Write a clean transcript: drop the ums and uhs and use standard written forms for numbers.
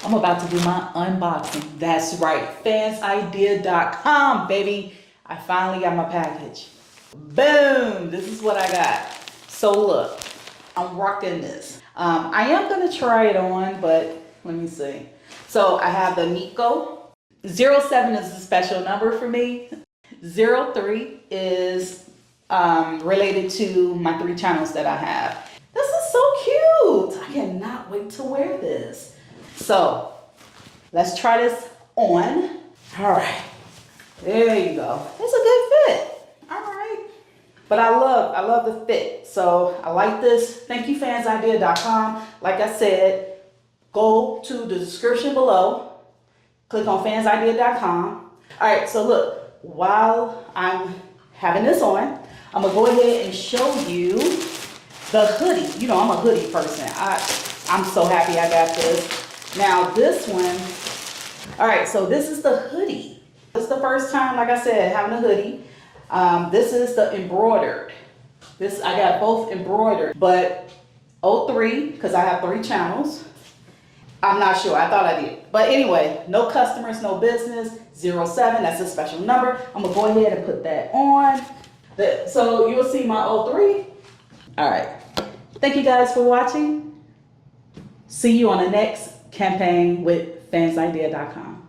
I'm about to do my unboxing. That's right, fansidea.com, baby. I finally got my package. Boom, this is what I got. So look, I'm rocking this. I am gonna try it on, but let me see. So I have the Nico. 07 is a special number for me. 03 is related to my 3 channels that I have. This is so cute. I cannot wait to wear this. So let's try this on. All right, there you go. It's a good fit. All right, but I love the fit. So I like this. Thank you, fansidea.com. Like I said, go to the description below. Click on fansidea.com. All right, so look, while I'm having this on, I'm gonna go ahead and show you the hoodie. You know, I'm a hoodie person. I'm so happy I got this. Now this one, all right, so this is the hoodie. This is the first time, like I said, having a hoodie. This is the embroidered. I got both embroidered, but 03, because I have 3 channels. I'm not sure, I thought I did. But anyway, no customers, no business, 07, that's a special number. I'm gonna go ahead and put that on. So you'll see my 03. All right, thank you guys for watching. See you on the next campaign with fansidea.com.